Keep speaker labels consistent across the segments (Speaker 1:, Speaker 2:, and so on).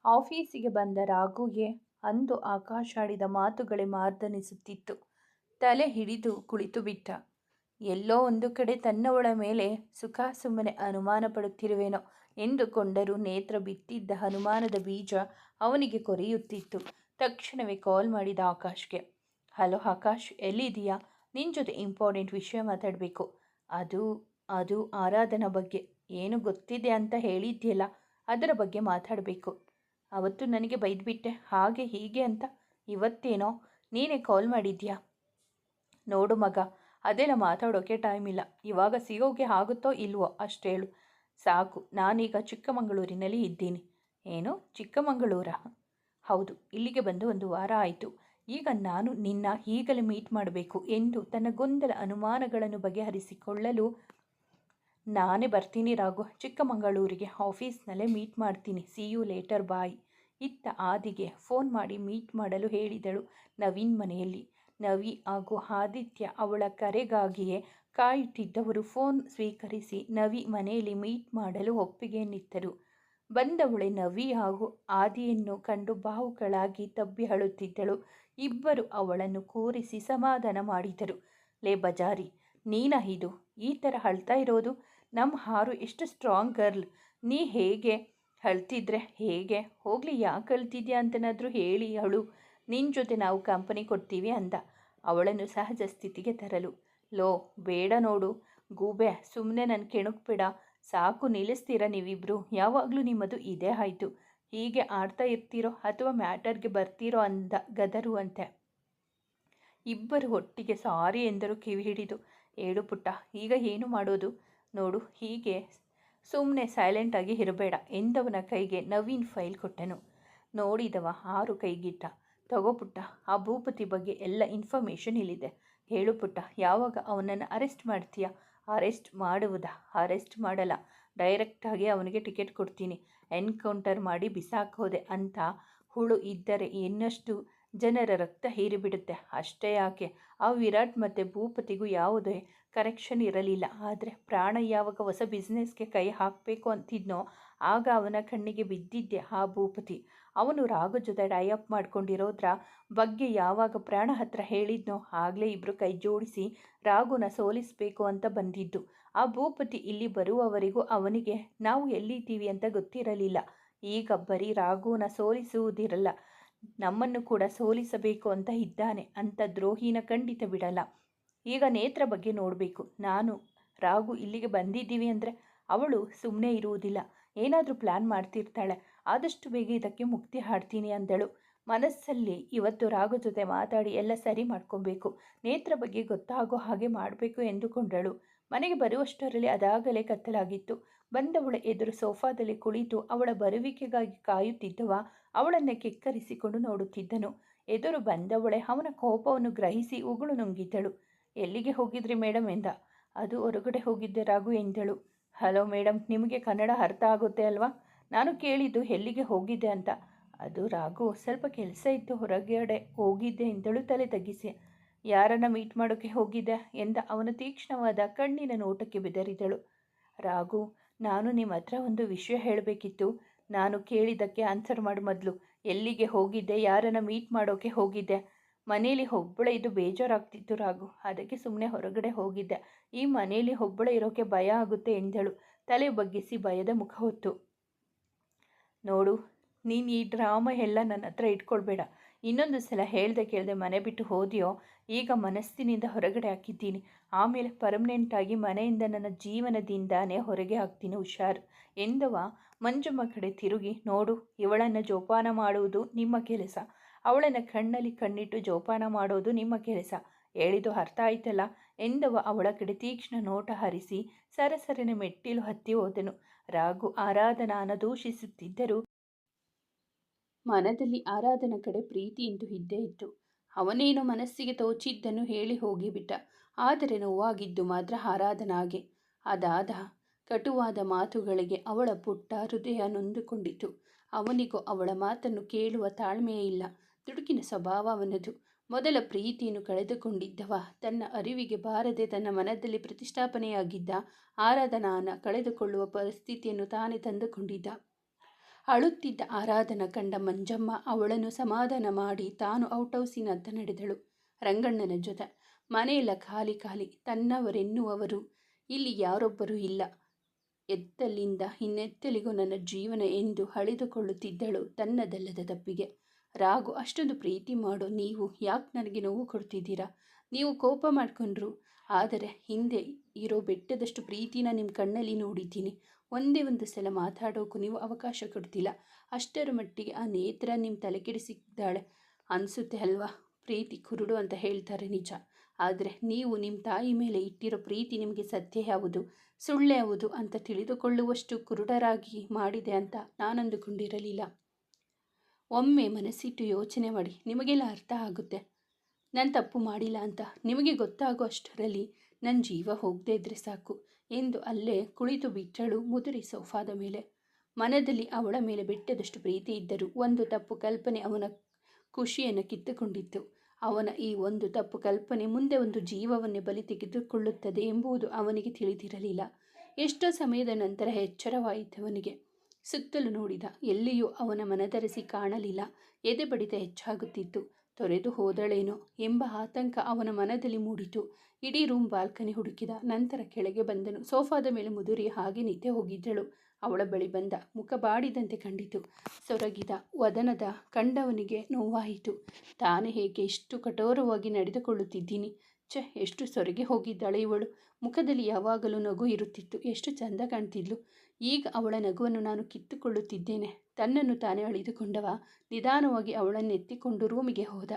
Speaker 1: ಆಫೀಸಿಗೆ ಬಂದ ರಾಘುಗೆ ಅಂದು ಆಕಾಶಾಡಿದ ಮಾತುಗಳೇ ಮಾರ್ದನಿಸುತ್ತಿತ್ತು. ತಲೆ ಹಿಡಿದು ಕುಳಿತು ಬಿಟ್ಟ. ಎಲ್ಲೋ ಒಂದು ಕಡೆ ತನ್ನವಳ ಮೇಲೆ ಸುಮ್ಮನೆ ಅನುಮಾನ ಪಡುತ್ತಿರುವೆನೋ ಎಂದುಕೊಂಡರೂ ನೇತ್ರ ಬಿತ್ತಿದ್ದ ಅನುಮಾನದ ಬೀಜ ಅವನಿಗೆ ಕೊರೆಯುತ್ತಿತ್ತು. ತಕ್ಷಣವೇ ಕಾಲ್ ಮಾಡಿದ ಆಕಾಶ್ಗೆ. ಹಲೋ ಆಕಾಶ್, ಎಲ್ಲಿದೀಯಾ? ನಿನ್ನ ಜೊತೆ ಇಂಪಾರ್ಟೆಂಟ್ ವಿಷಯ ಮಾತಾಡಬೇಕು. ಅದು ಅದು ಆರಾಧನಾ ಬಗ್ಗೆ. ಏನು ಗೊತ್ತಿದೆ ಅಂತ ಹೇಳಿದ್ಯಲ್ಲ, ಅದರ ಬಗ್ಗೆ ಮಾತಾಡಬೇಕು. ಅವತ್ತು ನನಗೆ ಬೈದ್ಬಿಟ್ಟೆ ಹಾಗೆ ಹೀಗೆ ಅಂತ. ಇವತ್ತೇನೋ ನೀನೇ ಕಾಲ್ ಮಾಡಿದ್ಯಾ? ನೋಡು ಮಗ, ಅದೆಲ್ಲ ಮಾತಾಡೋಕ್ಕೆ ಟೈಮ್ ಇಲ್ಲ. ಇವಾಗ ಸಿಗೋಕೆ ಆಗುತ್ತೋ ಇಲ್ವೋ ಅಷ್ಟೇಳು ಸಾಕು. ನಾನೀಗ ಚಿಕ್ಕಮಗಳೂರಿನಲ್ಲಿ ಇದ್ದೀನಿ. ಏನು, ಚಿಕ್ಕಮಗಳೂರಾ? ಹೌದು, ಇಲ್ಲಿಗೆ ಬಂದು 1 ವಾರ ಆಯಿತು. ಈಗ ನಾನು ನಿನ್ನ ಈಗಲೇ ಮೀಟ್ ಮಾಡಬೇಕು ಎಂದು ತನ್ನ ಗೊಂದಲ ಅನುಮಾನಗಳನ್ನು ಬಗೆಹರಿಸಿಕೊಳ್ಳಲು ನಾನೇ ಬರ್ತೀನಿ ರಾಘು, ಚಿಕ್ಕಮಗಳೂರಿಗೆ. ಆಫೀಸ್ನಲ್ಲೇ ಮೀಟ್ ಮಾಡ್ತೀನಿ. See you later bye. ಇತ್ತ ಆದಿಗೆ ಫೋನ್ ಮಾಡಿ ಮೀಟ್ ಮಾಡಲು ಹೇಳಿದಳು ನವೀನ್ ಮನೆಯಲ್ಲಿ. ನವಿ ಹಾಗೂ ಆದಿತ್ಯ ಅವಳ ಕರೆಗಾಗಿಯೇ ಕಾಯುತ್ತಿದ್ದವರು. ಫೋನ್ ಸ್ವೀಕರಿಸಿ ನವಿ ಮನೆಯಲ್ಲಿ ಮೀಟ್ ಮಾಡಲು ಒಪ್ಪಿಗೆಯನ್ನಿತ್ತರು. ಬಂದವಳೆ ನವಿ ಹಾಗೂ ಆದಿಯನ್ನು ಕಂಡು ಬಾವುಗಳಾಗಿ ತಬ್ಬಿ ಅಳುತ್ತಿದ್ದಳು. ಇಬ್ಬರು ಅವಳನ್ನು ಕೂರಿಸಿ ಸಮಾಧಾನ ಮಾಡಿದರು. ಲೇ ಬಜಾರಿ, ನೀನ ಇದು ಈ ಥರ ಅಳ್ತಾ ಇರೋದು? ನಮ್ಮ ಹಾರು ಎಷ್ಟು ಸ್ಟ್ರಾಂಗ್ ಗರ್ಲ್. ನೀ ಹೇಗೆ ಅಳ್ತಿದ್ರೆ ಹೇಗೆ? ಹೋಗಲಿ, ಯಾಕೆ ಅಳ್ತಿದ್ಯಾ ಅಂತನಾದರೂ ಹೇಳಿ ಅಳು. ನಿನ್ನ ಜೊತೆ ನಾವು ಕಂಪನಿ ಕೊಡ್ತೀವಿ ಅಂದ ಅವಳನ್ನು ಸಹಜ ಸ್ಥಿತಿಗೆ ತರಲು. ಲೋ ಬೇಡ ನೋಡು ಗೂಬೆ, ಸುಮ್ಮನೆ ನನ್ನ ಕೆಣಕ್ಬೇಡ. ಸಾಕು, ನಿಲ್ಲಿಸ್ತೀರಾ ನೀವಿಬ್ರು? ಯಾವಾಗಲೂ ನಿಮ್ಮದು ಇದೇ ಆಯಿತು. ಹೀಗೆ ಆಡ್ತಾ ಇರ್ತೀರೋ ಅಥವಾ ಮ್ಯಾಟರ್ಗೆ ಬರ್ತೀರೋ ಅಂದ ಗದರುವಂತೆ. ಇಬ್ಬರು ಒಟ್ಟಿಗೆ ಸಾರಿ ಎಂದರು ಕಿವಿ ಹಿಡಿದು. ಏಳು ಪುಟ್ಟ, ಈಗ ಏನು ಮಾಡೋದು? ನೋಡು, ಹೀಗೆ ಸುಮ್ಮನೆ ಸೈಲೆಂಟಾಗಿ ಇರಬೇಡ ಎಂದವನ ಕೈಗೆ ನವೀನ್ ಫೈಲ್ ಕೊಟ್ಟನು. ನೋಡಿದವ ಆರು ಕೈಗಿಟ್ಟ. ತಗೋ ಪುಟ್ಟ, ಆ ಭೂಪತಿ ಬಗ್ಗೆ ಎಲ್ಲ ಇನ್ಫಾರ್ಮೇಷನ್ ಇಲ್ಲಿದೆ. ಹೇಳು ಪುಟ್ಟ, ಯಾವಾಗ ಅವನನ್ನು ಅರೆಸ್ಟ್ ಮಾಡ್ತೀಯಾ? ಅರೆಸ್ಟ್ ಮಾಡುವುದಾ? ಅರೆಸ್ಟ್ ಮಾಡಲ್ಲ, ಡೈರೆಕ್ಟಾಗಿ ಅವನಿಗೆ ಟಿಕೆಟ್ ಕೊಡ್ತೀನಿ. ಎನ್ಕೌಂಟರ್ ಮಾಡಿ ಬಿಸಾಕೋದೆ ಅಂತ ಹುಳು ಇದ್ದರೆ ಇನ್ನಷ್ಟು ಜನರ ರಕ್ತ ಹೀರಿಬಿಡುತ್ತೆ. ಅಷ್ಟೇ ಯಾಕೆ, ಆ ವಿರಾಟ್ ಮತ್ತು ಭೂಪತಿಗೂ ಯಾವುದೇ ಕನೆಕ್ಷನ್ ಇರಲಿಲ್ಲ. ಆದರೆ ಪ್ರಾಣ ಯಾವಾಗ ಹೊಸ ಬಿಸ್ನೆಸ್ಗೆ ಕೈ ಹಾಕಬೇಕು ಅಂತಿದ್ನೋ ಆಗ ಅವನ ಕಣ್ಣಿಗೆ ಬಿದ್ದಿದ್ದೆ ಆ ಭೂಪತಿ. ಅವನು ರಾಘು ಜೊತೆ ಟೈಅಪ್ ಮಾಡ್ಕೊಂಡಿರೋದ್ರ ಬಗ್ಗೆ ಯಾವಾಗ ಪ್ರಾಣ ಹತ್ರ ಹೇಳಿದ್ನೋ ಆಗಲೇ ಇಬ್ಬರು ಕೈ ಜೋಡಿಸಿ ರಾಘುನ ಸೋಲಿಸಬೇಕು ಅಂತ ಬಂದಿದ್ದು. ಆ ಭೂಪತಿ ಇಲ್ಲಿ ಬರುವವರೆಗೂ ಅವನಿಗೆ ನಾವು ಎಲ್ಲಿದ್ದೀವಿ ಅಂತ ಗೊತ್ತಿರಲಿಲ್ಲ. ಈಗ ಬರೀ ರಾಘುನ ಸೋಲಿಸುವುದಿರಲ್ಲ, ನಮ್ಮನ್ನು ಕೂಡ ಸೋಲಿಸಬೇಕು ಅಂತ ಇದ್ದಾನೆ. ಅಂತ ದ್ರೋಹಿನ ಖಂಡಿತ ಬಿಡಲ್ಲ. ಈಗ ನೇತ್ರ ಬಗ್ಗೆ ನೋಡಬೇಕು. ನಾನು ರಾಘು ಇಲ್ಲಿಗೆ ಬಂದಿದ್ದೀವಿ ಅಂದರೆ ಅವಳು ಸುಮ್ಮನೆ ಇರುವುದಿಲ್ಲ, ಏನಾದರೂ ಪ್ಲ್ಯಾನ್ ಮಾಡ್ತಿರ್ತಾಳೆ. ಆದಷ್ಟು ಬೇಗ ಇದಕ್ಕೆ ಮುಕ್ತಿ ಹಾಡ್ತೀನಿ ಅಂದಳು ಮನಸ್ಸಲ್ಲಿ. ಇವತ್ತು ರಾಘು ಜೊತೆ ಮಾತಾಡಿ ಎಲ್ಲ ಸರಿ ಮಾಡ್ಕೊಬೇಕು, ನೇತ್ರ ಬಗ್ಗೆ ಗೊತ್ತಾಗೋ ಹಾಗೆ ಮಾಡಬೇಕು ಎಂದುಕೊಂಡಳು. ಮನೆಗೆ ಬರುವಷ್ಟರಲ್ಲಿ ಅದಾಗಲೇ ಕತ್ತಲಾಗಿತ್ತು. ಬಂದವಳ ಎದುರು ಸೋಫಾದಲ್ಲಿ ಕುಳಿತು ಅವಳ ಬರುವಿಕೆಗಾಗಿ ಕಾಯುತ್ತಿದ್ದವ ಅವಳನ್ನೇ ಕೆಕ್ಕರಿಸಿಕೊಂಡು ನೋಡುತ್ತಿದ್ದನು. ಎದುರು ಬಂದವಳೆ ಅವನ ಕೋಪವನ್ನು ಗ್ರಹಿಸಿ ಉಗುಳು ನುಂಗಿದ್ದಳು. ಎಲ್ಲಿಗೆ ಹೋಗಿದ್ರಿ ಮೇಡಮ್ ಎಂದ. ಅದು ಹೊರಗಡೆ ಹೋಗಿದ್ದೆ ರಾಘು ಎಂದಳು. ಹಲೋ ಮೇಡಮ್, ನಿಮಗೆ ಕನ್ನಡ ಅರ್ಥ ಆಗುತ್ತೆ ಅಲ್ವಾ? ನಾನು ಕೇಳಿದ್ದು ಎಲ್ಲಿಗೆ ಹೋಗಿದ್ದೆ ಅಂತ. ಅದು ರಾಘು, ಸ್ವಲ್ಪ ಕೆಲಸ ಇತ್ತು, ಹೊರಗಡೆ ಹೋಗಿದ್ದೆ ಎಂದಳು ತಲೆ ತಗ್ಗಿಸಿ. ಯಾರನ್ನ ಮೀಟ್ ಮಾಡೋಕ್ಕೆ ಹೋಗಿದ್ದೆ ಎಂದ ಅವನ ತೀಕ್ಷ್ಣವಾದ ಕಣ್ಣಿನ ನೋಟಕ್ಕೆ ಬೆದರಿದಳು. ರಾಘು, ನಾನು ನಿಮ್ಮ ಹತ್ರ ಒಂದು ವಿಷಯ ಹೇಳಬೇಕಿತ್ತು. ನಾನು ಕೇಳಿದ್ದಕ್ಕೆ ಆನ್ಸರ್ ಮಾಡು ಮೊದಲು. ಎಲ್ಲಿಗೆ ಹೋಗಿದ್ದೆ? ಯಾರನ್ನ ಮೀಟ್ ಮಾಡೋಕ್ಕೆ ಹೋಗಿದ್ದೆ? ಮನೇಲಿ ಒಬ್ಬಳೇ ಇದು ಬೇಜಾರಾಗ್ತಿತ್ತು ರಾಘು, ಅದಕ್ಕೆ ಸುಮ್ಮನೆ ಹೊರಗಡೆ ಹೋಗಿದ್ದೆ. ಈ ಮನೇಲಿ ಒಬ್ಬಳೇ ಇರೋಕ್ಕೆ ಭಯ ಆಗುತ್ತೆ ಎಂದಳು ತಲೆ ಬಗ್ಗಿಸಿ ಭಯದ ಮುಖ ಹೊತ್ತು. ನೋಡು, ನೀನು ಈ ಡ್ರಾಮಾ ಎಲ್ಲ ನನ್ನ ಹತ್ರ ಇಟ್ಕೊಳ್ಬೇಡ. ಇನ್ನೊಂದು ಸಲ ಹೇಳ್ದೆ ಕೇಳದೆ ಮನೆ ಬಿಟ್ಟು ಹೋದಿಯೋ ಈಗ ಮನಸ್ಸಿನಿಂದ ಹೊರಗಡೆ ಹಾಕಿದ್ದೀನಿ. ಆಮೇಲೆ ಪರ್ಮನೆಂಟಾಗಿ ಮನೆಯಿಂದ ನನ್ನ ಜೀವನದಿಂದಾನೇ ಹೊರಗೆ ಹಾಕ್ತೀನಿ, ಹುಷಾರು ಎಂದವ ಮಂಜಮ್ಮ ಕಡೆ ತಿರುಗಿ. ನೋಡು, ಇವಳನ್ನು ಜೋಪಾನ ಮಾಡುವುದು ನಿಮ್ಮ ಕೆಲಸ, ಅವಳನ್ನು ಕಣ್ಣಲ್ಲಿ ಕಣ್ಣಿಟ್ಟು ಜೋಪಾನ ಮಾಡೋದು ನಿಮ್ಮ ಕೆಲಸ. ಹೇಳಿದ್ದು ಅರ್ಥ ಆಯ್ತಲ್ಲ ಎಂದವ ಅವಳ ಕಡೆ ತೀಕ್ಷ್ಣ ನೋಟ ಹರಿಸಿ ಸರಸರನೆ ಮೆಟ್ಟಿಲು ಹತ್ತಿ ಹೋದನು. ರಾಘು ಆರಾಧನಾನ ದೂಷಿಸುತ್ತಿದ್ದರು. ಮನದಲ್ಲಿ ಆರಾಧನ ಕಡೆ ಪ್ರೀತಿ ಇಂದು ಇದ್ದೇ ಇತ್ತು. ಅವನೇನೋ ಮನಸ್ಸಿಗೆ ತೋಚಿದ್ದನ್ನು ಹೇಳಿ ಹೋಗಿಬಿಟ್ಟ. ಆದರೆ ನೋವಾಗಿದ್ದು ಮಾತ್ರ ಆರಾಧನಾಗೆ. ಅದಾದ ಕಟುವಾದ ಮಾತುಗಳಿಗೆ ಅವಳ ಪುಟ್ಟ ಹೃದಯ ನೊಂದುಕೊಂಡಿತು. ಅವನಿಗೂ ಅವಳ ಮಾತನ್ನು ಕೇಳುವ ತಾಳ್ಮೆಯೇ ಇಲ್ಲ. ದುಡುಕಿನ ಸ್ವಭಾವ ಅವನದು. ಮೊದಲ ಪ್ರೀತಿಯನ್ನು ಕಳೆದುಕೊಂಡಿದ್ದವ ತನ್ನ ಅರಿವಿಗೆ ಬಾರದೆ ತನ್ನ ಮನದಲ್ಲಿ ಪ್ರತಿಷ್ಠಾಪನೆಯಾಗಿದ್ದ ಆರಾಧನಾನ ಕಳೆದುಕೊಳ್ಳುವ ಪರಿಸ್ಥಿತಿಯನ್ನು ತಾನೇ ತಂದುಕೊಂಡಿದ್ದ. ಅಳುತ್ತಿದ್ದ ಆರಾಧನ ಕಂಡ ಮಂಜಮ್ಮ ಅವಳನ್ನು ಸಮಾಧಾನ ಮಾಡಿ ತಾನು ಔಟೌಸಿನತ್ತ ನಡೆದಳು. ರಂಗಣ್ಣನ ಜೊತೆ ಮನೆಯೆಲ್ಲ ಖಾಲಿ ಖಾಲಿ, ತನ್ನವರೆನ್ನುವವರು ಇಲ್ಲಿ ಯಾರೊಬ್ಬರೂ ಇಲ್ಲ. ಎತ್ತಲಿಂದ ಇನ್ನೆತ್ತಲಿಗೂ ನನ್ನ ಜೀವನ ಎಂದು ಅಳಿದುಕೊಳ್ಳುತ್ತಿದ್ದಳು ತನ್ನದಲ್ಲದ ತಪ್ಪಿಗೆ. ರಾಘು, ಅಷ್ಟೊಂದು ಪ್ರೀತಿ ಮಾಡೋ ನೀವು ಯಾಕೆ ನನಗೆ ನೋವು ಕೊಡ್ತಿದ್ದೀರಾ? ನೀವು ಕೋಪ ಮಾಡಿಕೊಂಡ್ರು, ಆದರೆ ಹಿಂದೆ ಇರೋ ಬೆಟ್ಟದಷ್ಟು ಪ್ರೀತಿನ ನಿಮ್ಮ ಕಣ್ಣಲ್ಲಿ ನೋಡಿದ್ದೀನಿ. ಒಂದೇ ಒಂದು ಸಲ ಮಾತಾಡೋಕ್ಕೂ ನೀವು ಅವಕಾಶ ಕೊಡ್ತಿಲ್ಲ. ಅಷ್ಟರ ಮಟ್ಟಿಗೆ ಆ ನೇತ್ರ ನಿಮ್ಮ ತಲೆ ಕೆಡಿಸಿದ್ದಾಳೆ ಅನಿಸುತ್ತೆ ಅಲ್ವಾ? ಪ್ರೀತಿ ಕುರುಡು ಅಂತ ಹೇಳ್ತಾರೆ ನಿಜ, ಆದರೆ ನೀವು ನಿಮ್ಮ ತಾಯಿ ಮೇಲೆ ಇಟ್ಟಿರೋ ಪ್ರೀತಿ ನಿಮಗೆ ಸತ್ಯ ಯಾವುದು ಸುಳ್ಳು ಯಾವುದು ಅಂತ ತಿಳಿದುಕೊಳ್ಳುವಷ್ಟು ಕುರುಡರಾಗಿ ಮಾಡಿದೆ ಅಂತ ನಾನು ಅಂದುಕೊಂಡಿರಲಿಲ್ಲ. ಒಮ್ಮೆ ಮನಸ್ಸಿಟ್ಟು ಯೋಚನೆ ಮಾಡಿ, ನಿಮಗೆಲ್ಲ ಅರ್ಥ ಆಗುತ್ತೆ. ನಾನು ತಪ್ಪು ಮಾಡಿಲ್ಲ ಅಂತ ನಿಮಗೆ ಗೊತ್ತಾಗೋ ಅಷ್ಟರಲ್ಲಿ ನನ್ನ ಜೀವ ಹೋಗದೇ ಇದ್ರೆ ಸಾಕು ಎಂದು ಅಲ್ಲೇ ಕುಳಿತು ಬಿಟ್ಟಳು ಮುದುರಿ ಸೋಫಾದ ಮೇಲೆ. ಮನದಲ್ಲಿ ಅವಳ ಮೇಲೆ ಬೆಟ್ಟದಷ್ಟು ಪ್ರೀತಿ ಇದ್ದರೂ ಒಂದು ತಪ್ಪು ಕಲ್ಪನೆ ಅವನ ಖುಷಿಯನ್ನು ಕಿತ್ತುಕೊಂಡಿತ್ತು. ಅವನ ಈ ಒಂದು ತಪ್ಪು ಕಲ್ಪನೆ ಮುಂದೆ ಒಂದು ಜೀವವನ್ನೇ ಬಲಿ ತೆಗೆದುಕೊಳ್ಳುತ್ತದೆ ಎಂಬುದು ಅವನಿಗೆ ತಿಳಿದಿರಲಿಲ್ಲ. ಎಷ್ಟೋ ಸಮಯದ ನಂತರ ಎಚ್ಚರವಾಯಿತವನಿಗೆ. ಸುತ್ತಲೂ ನೋಡಿದ, ಎಲ್ಲಿಯೂ ಅವನ ಮನದರಸಿ ಕಾಣಲಿಲ್ಲ. ಎದೆ ಬಡಿತ ಹೆಚ್ಚಾಗುತ್ತಿತ್ತು. ತೊರೆದು ಹೋದಳೇನೋ ಎಂಬ ಆತಂಕ ಅವನ ಮನದಲ್ಲಿ ಮೂಡಿತು. ಇಡೀ ರೂಮ್ ಬಾಲ್ಕನಿ ಹುಡುಕಿದ. ನಂತರ ಕೆಳಗೆ ಬಂದನು. ಸೋಫಾದ ಮೇಲೆ ಮುದುರಿ ಹಾಗೆ ನಿದ್ದೆ ಹೋಗಿದ್ದಳು. ಅವಳ ಬಳಿ ಬಂದ. ಮುಖ ಬಾಡಿದಂತೆ ಕಂಡಿತು. ಸೊರಗಿದ ವದನದ ಕಂಡವನಿಗೆ ನೋವಾಯಿತು. ತಾನೇ ಹೇಗೆ ಇಷ್ಟು ಕಠೋರವಾಗಿ ನಡೆದುಕೊಳ್ಳುತ್ತಿದ್ದೀನಿ. ಎಷ್ಟು ಸೊರಗಿ ಹೋಗಿದ್ದಾಳೆ ಇವಳು. ಮುಖದಲ್ಲಿ ಯಾವಾಗಲೂ ನಗು ಇರುತ್ತಿತ್ತು. ಎಷ್ಟು ಚಂದ ಕಾಣ್ತಿದ್ಲು. ಈಗ ಅವಳ ನಗುವನ್ನು ನಾನು ಕಿತ್ತುಕೊಳ್ಳುತ್ತಿದ್ದೇನೆ. ತನ್ನನ್ನು ತಾನೇ ಅಳಿದುಕೊಂಡವ ನಿಧಾನವಾಗಿ ಅವಳನ್ನು ಎತ್ತಿಕೊಂಡು ರೂಮಿಗೆ ಹೋದ.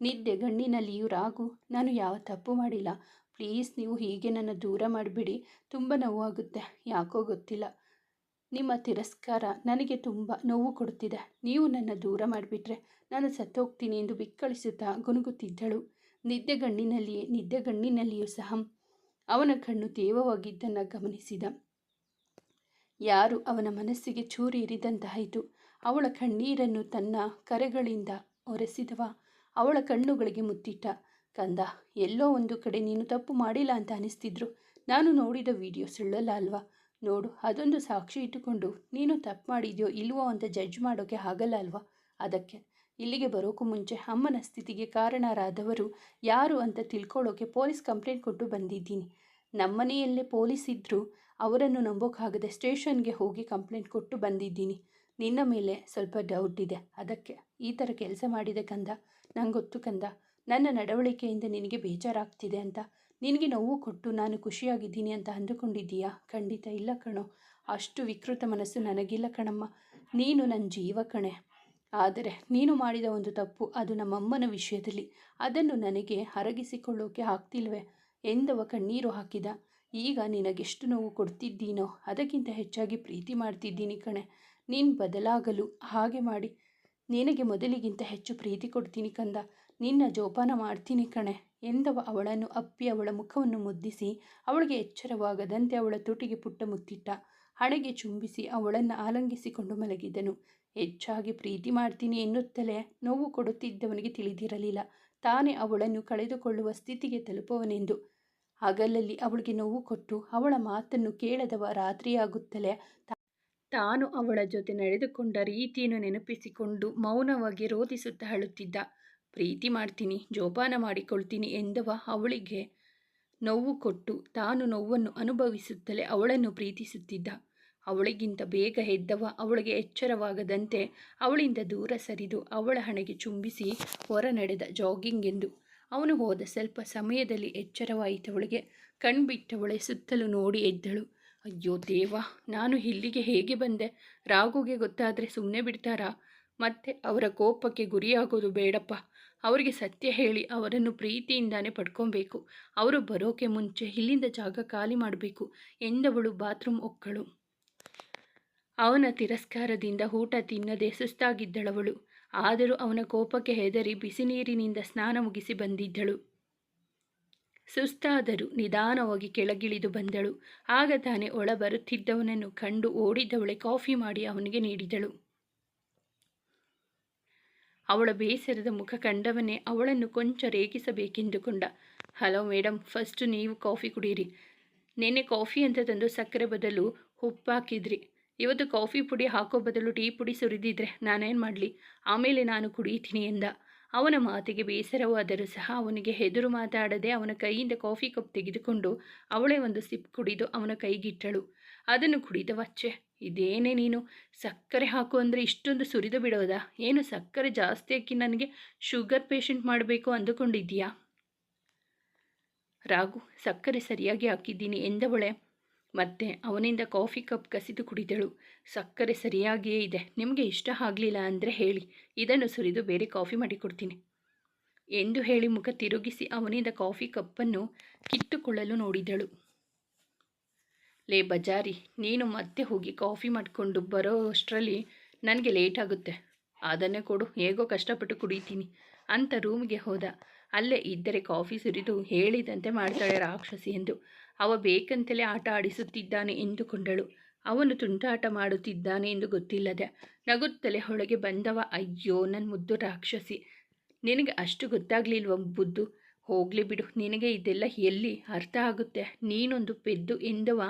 Speaker 1: ನಿದ್ದೆ ಗಣ್ಣಿನಲ್ಲಿಯೂ, ರಾಘು, ನಾನು ಯಾವ ತಪ್ಪು ಮಾಡಿಲ್ಲ. ಪ್ಲೀಸ್, ನೀವು ಹೀಗೆ ನನ್ನ ದೂರ ಮಾಡಿಬಿಡಿ. ತುಂಬ ನೋವಾಗುತ್ತೆ. ಯಾಕೋ ಗೊತ್ತಿಲ್ಲ, ನಿಮ್ಮ ತಿರಸ್ಕಾರ ನನಗೆ ತುಂಬ ನೋವು ಕೊಡುತ್ತಿದೆ. ನೀವು ನನ್ನ ದೂರ ಮಾಡಿಬಿಟ್ರೆ ನಾನು ಸತ್ತೋಗ್ತೀನಿ ಎಂದು ಬಿಕ್ಕಳಿಸುತ್ತಾ ಗುನುಗುತ್ತಿದ್ದಳು. ನಿದ್ದೆಗಣ್ಣಿನಲ್ಲಿಯೂ ಸಹ ಅವನ ಕಣ್ಣು ತೇವವಾಗಿದ್ದನ್ನು ಗಮನಿಸಿದ. ಯಾರು ಅವನ ಮನಸ್ಸಿಗೆ ಚೂರಿ ಇರಿದಂತಾಯಿತು. ಅವಳ ಕಣ್ಣೀರನ್ನು ತನ್ನ ಕರೆಗಳಿಂದ ಒರೆಸಿದವ ಅವಳ ಕಣ್ಣುಗಳಿಗೆ ಮುತ್ತಿಟ್ಟ. ಕಂದ, ಎಲ್ಲೋ ಒಂದು ಕಡೆ ನೀನು ತಪ್ಪು ಮಾಡಿಲ್ಲ ಅಂತ ಅನಿಸ್ತಿದ್ರು. ನಾನು ನೋಡಿದ ವಿಡಿಯೋ ಸುಳ್ಳಲ್ಲ ಅಲ್ವಾ? ನೋಡು, ಅದೊಂದು ಸಾಕ್ಷಿ ಇಟ್ಟುಕೊಂಡು ನೀನು ತಪ್ಪು ಮಾಡಿದ್ಯೋ ಇಲ್ವೋ ಅಂತ ಜಡ್ಜ್ ಮಾಡೋಕ್ಕೆ ಆಗಲ್ಲ ಅಲ್ವಾ? ಅದಕ್ಕೆ ಇಲ್ಲಿಗೆ ಬರೋಕ್ಕೂ ಮುಂಚೆ ಅಮ್ಮನ ಸ್ಥಿತಿಗೆ ಕಾರಣರಾದವರು ಯಾರು ಅಂತ ತಿಳ್ಕೊಳ್ಳೋಕೆ ಪೊಲೀಸ್ ಕಂಪ್ಲೇಂಟ್ ಕೊಟ್ಟು ಬಂದಿದ್ದೀನಿ. ನಮ್ಮನೆಯಲ್ಲೇ ಪೊಲೀಸ್ ಇದ್ದರೂ ಅವರನ್ನು ನಂಬೋಕ್ಕಾಗದೆ ಸ್ಟೇಷನ್ಗೆ ಹೋಗಿ ಕಂಪ್ಲೇಂಟ್ ಕೊಟ್ಟು ಬಂದಿದ್ದೀನಿ. ನಿನ್ನ ಮೇಲೆ ಸ್ವಲ್ಪ ಡೌಟ್ ಇದೆ, ಅದಕ್ಕೆ ಈ ಥರ ಕೆಲಸ ಮಾಡಿದೆ ಕಂದ. ನಂಗೆ ಗೊತ್ತು ಕಂದ, ನನ್ನ ನಡವಳಿಕೆಯಿಂದ ನಿನಗೆ ಬೇಜಾರಾಗ್ತಿದೆ ಅಂತ. ನಿನಗೆ ನೋವು ಕೊಟ್ಟು ನಾನು ಖುಷಿಯಾಗಿದ್ದೀನಿ ಅಂತ ಅಂದುಕೊಂಡಿದ್ದೀಯಾ? ಖಂಡಿತ ಇಲ್ಲ ಕಣೋ. ಅಷ್ಟು ವಿಕೃತ ಮನಸ್ಸು ನನಗಿಲ್ಲ ಕಣಮ್ಮ. ನೀನು ನನ್ನ ಜೀವ ಕಣೆ. ಆದರೆ ನೀನು ಮಾಡಿದ ಒಂದು ತಪ್ಪು, ಅದು ನಮ್ಮಮ್ಮನ ವಿಷಯದಲ್ಲಿ. ಅದನ್ನು ನನಗೆ ಅರಗಿಸಿಕೊಳ್ಳೋಕೆ ಆಗ್ತಿಲ್ವೇ ಎಂದವ ಕಣ್ಣೀರು ಹಾಕಿದ. ಈಗ ನಿನಗೆಷ್ಟು ನೋವು ಕೊಡ್ತಿದ್ದೀನೋ ಅದಕ್ಕಿಂತ ಹೆಚ್ಚಾಗಿ ಪ್ರೀತಿ ಮಾಡ್ತಿದ್ದೀನಿ ಕಣೆ. ನೀನು ಬದಲಾಗಲು ಹಾಗೆ ಮಾಡಿ ನಿನಗೆ ಮೊದಲಿಗಿಂತ ಹೆಚ್ಚು ಪ್ರೀತಿ ಕೊಡ್ತೀನಿ ಕಂದ. ನಿನ್ನ ಜೋಪಾನ ಮಾಡ್ತೀನಿ ಕಣೆ ಎಂದವ ಅವಳನ್ನು ಅಪ್ಪಿ ಅವಳ ಮುಖವನ್ನು ಮುದ್ದಿಸಿ ಅವಳಿಗೆ ಎಚ್ಚರವಾಗದಂತೆ ಅವಳ ತುಟಿಗೆ ಪುಟ್ಟ ಮುತ್ತಿಟ್ಟ. ಹಣೆಗೆ ಚುಂಬಿಸಿ ಅವಳನ್ನು ಆಲಂಗಿಸಿಕೊಂಡು ಮಲಗಿದನು. ಹೆಚ್ಚಾಗಿ ಪ್ರೀತಿ ಮಾಡ್ತೀನಿ ಎನ್ನುತ್ತಲೇ ನೋವು ಕೊಡುತ್ತಿದ್ದವನಿಗೆ ತಿಳಿದಿರಲಿಲ್ಲ ತಾನೇ ಅವಳನ್ನು ಕಳೆದುಕೊಳ್ಳುವ ಸ್ಥಿತಿಗೆ ತಲುಪುವನೆಂದು. ಹಗಲಲ್ಲಿ ಅವಳಿಗೆ ನೋವು ಕೊಟ್ಟು ಅವಳ ಮಾತನ್ನು ಕೇಳದವ ರಾತ್ರಿಯಾಗುತ್ತಲೇ ತಾನು ಅವಳ ಜೊತೆ ನಡೆದುಕೊಂಡ ರೀತಿಯನ್ನು ನೆನಪಿಸಿಕೊಂಡು ಮೌನವಾಗಿ ರೋಧಿಸುತ್ತಾ ಅಳುತ್ತಿದ್ದ. ಪ್ರೀತಿ ಮಾಡ್ತೀನಿ, ಜೋಪಾನ ಮಾಡಿಕೊಳ್ತೀನಿ ಎಂದವ ಅವಳಿಗೆ ನೋವು ಕೊಟ್ಟು ತಾನು ನೋವನ್ನು ಅನುಭವಿಸುತ್ತಲೇ ಅವಳನ್ನು ಪ್ರೀತಿಸುತ್ತಿದ್ದ. ಅವಳಿಗಿಂತ ಬೇಗ ಎದ್ದವ ಅವಳಿಗೆ ಎಚ್ಚರವಾಗದಂತೆ ಅವಳಿಂದ ದೂರ ಸರಿದು ಅವಳ ಹಣೆಗೆ ಚುಂಬಿಸಿ ಹೊರ ನಡೆದ ಜಾಗಿಂಗ್ ಎಂದು. ಅವನು ಹೋದ ಸ್ವಲ್ಪ ಸಮಯದಲ್ಲಿ ಎಚ್ಚರವಾಯಿತವಳಿಗೆ. ಕಣ್ಬಿಟ್ಟವಳೆ ಸುತ್ತಲೂ ನೋಡಿ ಎದ್ದಳು. ಅಯ್ಯೋ ದೇವ, ನಾನು ಇಲ್ಲಿಗೆ ಹೇಗೆ ಬಂದೆ? ರಾಘುಗೆ ಗೊತ್ತಾದರೆ ಸುಮ್ಮನೆ ಬಿಡ್ತಾರಾ? ಮತ್ತೆ ಅವರ ಕೋಪಕ್ಕೆ ಗುರಿಯಾಗೋದು ಬೇಡಪ್ಪ. ಅವರಿಗೆ ಸತ್ಯ ಹೇಳಿ ಅವರನ್ನು ಪ್ರೀತಿಯಿಂದಾನೇ ಪಡ್ಕೊಬೇಕು. ಅವರು ಬರೋಕೆ ಮುಂಚೆ ಇಲ್ಲಿಂದ ಜಾಗ ಖಾಲಿ ಮಾಡಬೇಕು ಎಂದವಳು ಬಾತ್ರೂಮ್ ಹೊಕ್ಕಳು. ಅವನ ತಿರಸ್ಕಾರದಿಂದ ಊಟ ತಿನ್ನದೆ ಸುಸ್ತಾಗಿದ್ದಳವಳು. ಆದರೂ ಅವನ ಕೋಪಕ್ಕೆ ಹೆದರಿ ಬಿಸಿ ನೀರಿನಿಂದ ಸ್ನಾನ ಮುಗಿಸಿ ಬಂದಿದ್ದಳು. ಸುಸ್ತಾದರೂ ನಿಧಾನವಾಗಿ ಕೆಳಗಿಳಿದು ಬಂದಳು. ಆಗ ತಾನೇ ಒಳ ಬರುತ್ತಿದ್ದವನನ್ನು ಕಂಡು ಓಡಿದವಳೆ ಕಾಫಿ ಮಾಡಿ ಅವನಿಗೆ ನೀಡಿದಳು. ಅವಳ ಬೇಸರದ ಮುಖ ಕಂಡವನೇ ಅವಳನ್ನು ಕೊಂಚ ರೇಗಿಸಬೇಕೆಂದುಕೊಂಡ. ಹಲೋ ಮೇಡಮ್, ಫಸ್ಟ್ ನೀವು ಕಾಫಿ ಕುಡೀರಿ. ನೆನ್ನೆ ಕಾಫಿ ಅಂತ ತಂದು ಸಕ್ಕರೆ ಬದಲು ಉಪ್ಪಾಕಿದ್ರಿ. ಇವತ್ತು ಕಾಫಿ ಪುಡಿ ಹಾಕೋ ಬದಲು ಟೀ ಪುಡಿ ಸುರಿದಿದ್ರೆ ನಾನೇನು ಮಾಡಲಿ, ಆಮೇಲೆ ನಾನು ಕುಡಿಯುತ್ತೀನಿ ಎಂದ. ಅವನ ಮಾತಿಗೆ ಬೇಸರವಾದರೂ ಸಹ ಅವನಿಗೆ ಹೆದರು ಮಾತಾಡದೆ ಅವನ ಕೈಯಿಂದ ಕಾಫಿ ಕಪ್ ತೆಗೆದುಕೊಂಡು ಅವಳೇ ಒಂದು ಸಿಪ್ ಕುಡಿದು ಅವನ ಕೈಗಿಟ್ಟಳು. ಅದನ್ನು ಕುಡಿದವಚ್ಚೆ, ಇದೇನೇ ನೀನು, ಸಕ್ಕರೆ ಹಾಕು ಅಂದರೆ ಇಷ್ಟೊಂದು ಸುರಿದು ಬಿಡೋದಾ? ಏನು ಸಕ್ಕರೆ ಜಾಸ್ತಿ ಹಾಕಿ ನನಗೆ ಶುಗರ್ ಪೇಷಂಟ್ ಮಾಡಬೇಕು ಅಂದುಕೊಂಡಿದ್ದೀಯಾ? ರಾಘು, ಸಕ್ಕರೆ ಸರಿಯಾಗಿ ಹಾಕಿದ್ದೀನಿ ಎಂದವಳೆ ಮತ್ತೆ ಅವನಿಂದ ಕಾಫಿ ಕಪ್ ಕಸಿದು ಕುಡಿದಳು. ಸಕ್ಕರೆ ಸರಿಯಾಗಿಯೇ ಇದೆ, ನಿಮಗೆ ಇಷ್ಟ ಆಗಲಿಲ್ಲ ಅಂದರೆ ಹೇಳಿ, ಇದನ್ನು ಸುರಿದು ಬೇರೆ ಕಾಫಿ ಮಾಡಿಕೊಡ್ತೀನಿ ಎಂದು ಹೇಳಿ ಮುಖ ತಿರುಗಿಸಿ ಅವನಿಂದ ಕಾಫಿ ಕಪ್ಪನ್ನು ಕಿತ್ತುಕೊಳ್ಳಲು ನೋಡಿದಳು. ಲೇ ಬಜಾರಿ, ನೀನು ಮತ್ತೆ ಹೋಗಿ ಕಾಫಿ ಮಾಡಿಕೊಂಡು ಬರೋ ಅಷ್ಟರಲ್ಲಿ ನನಗೆ ಲೇಟ್ ಆಗುತ್ತೆ, ಅದನ್ನೇ ಕೊಡು, ಹೇಗೋ ಕಷ್ಟಪಟ್ಟು ಕುಡಿತೀನಿ ಅಂತ ರೂಮ್ಗೆ ಹೋದ. ಅಲ್ಲೇ ಇದ್ದರೆ ಕಾಫಿ ಸುರಿದು ಹೇಳಿದಂತೆ ಮಾಡ್ತಾಳೆ ರಾಕ್ಷಸಿ ಎಂದು ಅವ ಬೇಕಂತಲೇ ಆಟ ಆಡಿಸುತ್ತಿದ್ದಾನೆ ಎಂದುಕೊಂಡಳು. ಅವನು ತುಂಟಾಟ ಮಾಡುತ್ತಿದ್ದಾನೆ ಎಂದು ಗೊತ್ತಿಲ್ಲದೆ ನಗುತ್ತಲೇ ಹೊಳಗೆ ಬಂದವ. ಅಯ್ಯೋ ನನ್ನ ಮುದ್ದು ರಾಕ್ಷಸಿ, ನಿನಗೆ ಅಷ್ಟು ಗೊತ್ತಾಗ್ಲಿಲ್ವ ಬುದ್ದು? ಹೋಗಲಿ ಬಿಡು, ನಿನಗೆ ಇದೆಲ್ಲ ಎಲ್ಲಿ ಅರ್ಥ ಆಗುತ್ತೆ, ನೀನೊಂದು ಪೆದ್ದು ಎಂದವ.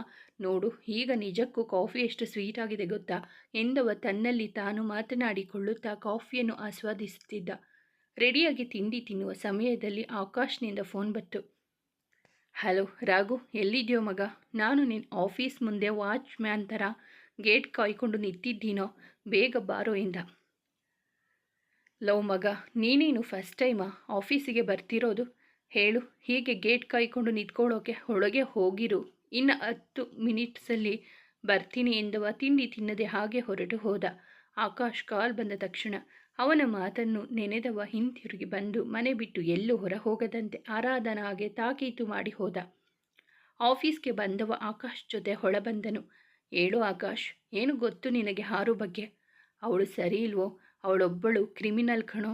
Speaker 1: ನೋಡು, ಈಗ ನಿಜಕ್ಕೂ ಕಾಫಿ ಎಷ್ಟು ಸ್ವೀಟ್ ಆಗಿದೆ ಗೊತ್ತಾ ಎಂದವ ತನ್ನಲ್ಲಿ ತಾನು ಮಾತನಾಡಿಕೊಳ್ಳುತ್ತಾ ಕಾಫಿಯನ್ನು ಆಸ್ವಾದಿಸುತ್ತಿದ್ದ. ರೆಡಿಯಾಗಿ ತಿಂಡಿ ತಿನ್ನುವ ಸಮಯದಲ್ಲಿ ಆಕಾಶ್ನಿಂದ ಫೋನ್ ಬಂತು. ಹಲೋ ರಾಘು, ಎಲ್ಲಿದ್ಯೋ ಮಗ? ನಾನು ನಿನ್ನ ಆಫೀಸ್ ಮುಂದೆ ವಾಚ್ಮ್ಯಾನ್ ಥರ ಗೇಟ್ ಕಾಯ್ಕೊಂಡು ನಿಂತಿದ್ದೀನೋ, ಬೇಗ ಬಾರೋ ಎಂದ. ಲವ್ ಮಗ, ನೀನೇನು ಫಸ್ಟ್ ಟೈಮಾ ಆಫೀಸಿಗೆ ಬರ್ತಿರೋದು? ಹೇಳು, ಹೀಗೆ ಗೇಟ್ ಕಾಯ್ಕೊಂಡು ನಿಂತ್ಕೊಳ್ಳೋಕೆ ಒಳಗೆ ಹೋಗಿರು, ಇನ್ನು 10 ಮಿನಿಟ್ಸಲ್ಲಿ ಬರ್ತೀನಿ ಎಂದವ ತಿಂಡಿ ತಿನ್ನದೆ ಹಾಗೆ ಹೊರಟು ಹೋದ. ಆಕಾಶ್ ಕಾಲ್ ಬಂದ ತಕ್ಷಣ ಅವನ ಮಾತನ್ನು ನೆನೆದವ ಹಿಂತಿರುಗಿ ಬಂದು ಮನೆ ಬಿಟ್ಟು ಎಲ್ಲೂ ಹೊರ ಹೋಗದಂತೆ ಆರಾಧನಾಗೆ ತಾಕೀತು ಮಾಡಿ ಹೋದ. ಆಫೀಸ್ಗೆ ಬಂದವ ಆಕಾಶ್ ಜೊತೆ ಹೊಳಬಂದನು. ಹೇಳು ಆಕಾಶ್, ಏನು ಗೊತ್ತು ನಿನಗೆ ಹಾರು ಬಗ್ಗೆ? ಅವಳು ಸರಿ ಇಲ್ವೋ? ಅವಳೊಬ್ಬಳು ಕ್ರಿಮಿನಲ್ ಕಣೋ.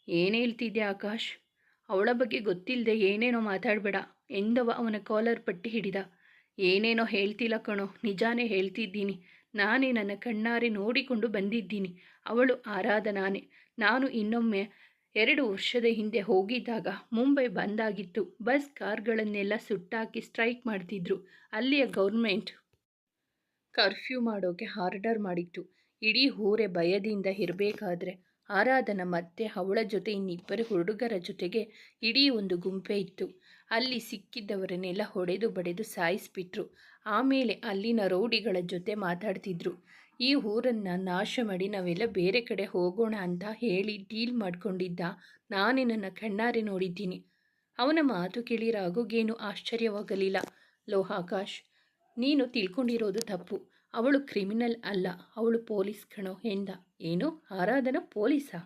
Speaker 1: ಏನು ಹೇಳ್ತಿದ್ದೆ ಆಕಾಶ್? ಅವಳ ಬಗ್ಗೆ ಗೊತ್ತಿಲ್ಲದೆ ಏನೇನೋ ಮಾತಾಡಬೇಡ ಎಂದವ ಅವನ ಕಾಲರ್ ಪಟ್ಟಿ ಹಿಡಿದ. ಏನೇನೋ ಹೇಳ್ತಿಲ್ಲ ಕಣೋ, ನಿಜಾನೇ ಹೇಳ್ತಿದ್ದೀನಿ. ನಾನೇ ನನ್ನ ಕಣ್ಣಾರೆ ನೋಡಿಕೊಂಡು ಬಂದಿದ್ದೀನಿ. ಅವಳು ಆರಾಧನಾನೆ. ನಾನು ಇನ್ನೊಮ್ಮೆ 2 ವರ್ಷದ ಹಿಂದೆ ಹೋಗಿದ್ದಾಗ ಮುಂಬೈ ಬಂದಾಗಿತ್ತು. ಬಸ್ ಕಾರ್ಗಳನ್ನೆಲ್ಲ ಸುಟ್ಟಾಕಿ ಸ್ಟ್ರೈಕ್ ಮಾಡ್ತಿದ್ರು. ಅಲ್ಲಿಯ ಗೌರ್ಮೆಂಟ್ ಕರ್ಫ್ಯೂ ಮಾಡೋಕೆ ಆರ್ಡರ್ ಮಾಡಿತ್ತು. ಇಡೀ ಊರೇ ಭಯದಿಂದ ಇರಬೇಕಾದ್ರೆ ಆರಾಧನಾ ಮತ್ತೆ ಅವಳ ಜೊತೆ ಇನ್ನಿಬ್ಬರು ಹುಡುಗರ ಜೊತೆಗೆ ಇಡೀ ಒಂದು ಗುಂಪೆ ಇತ್ತು. ಅಲ್ಲಿ ಸಿಕ್ಕಿದ್ದವರನ್ನೆಲ್ಲ ಹೊಡೆದು ಬಡೆದು ಸಾಯಿಸಿಬಿಟ್ರು. ಆಮೇಲೆ ಅಲ್ಲಿನ ರೌಡಿಗಳ ಜೊತೆ ಮಾತಾಡ್ತಿದ್ರು. ಈ ಊರನ್ನು ನಾಶ ಮಾಡಿ ನಾವೆಲ್ಲ ಬೇರೆ ಕಡೆ ಹೋಗೋಣ ಅಂತ ಹೇಳಿ ಡೀಲ್ ಮಾಡ್ಕೊಂಡಿದ್ದ ನಾನೇ ನನ್ನ ಕಣ್ಣಾರೆ ನೋಡಿದ್ದೀನಿ. ಅವನ ಮಾತು ಕೇಳಿ ರಾಘುಗೇನು ಆಶ್ಚರ್ಯವಾಗಲಿಲ್ಲ. ಲೋ ಆಕಾಶ್, ನೀನು ತಿಳ್ಕೊಂಡಿರೋದು ತಪ್ಪು. ಅವಳು ಕ್ರಿಮಿನಲ್ ಅಲ್ಲ, ಅವಳು ಪೊಲೀಸ್ ಕಣೋ ಎಂದ. ಏನು, ಆರಾಧನಾ ಪೊಲೀಸಾ?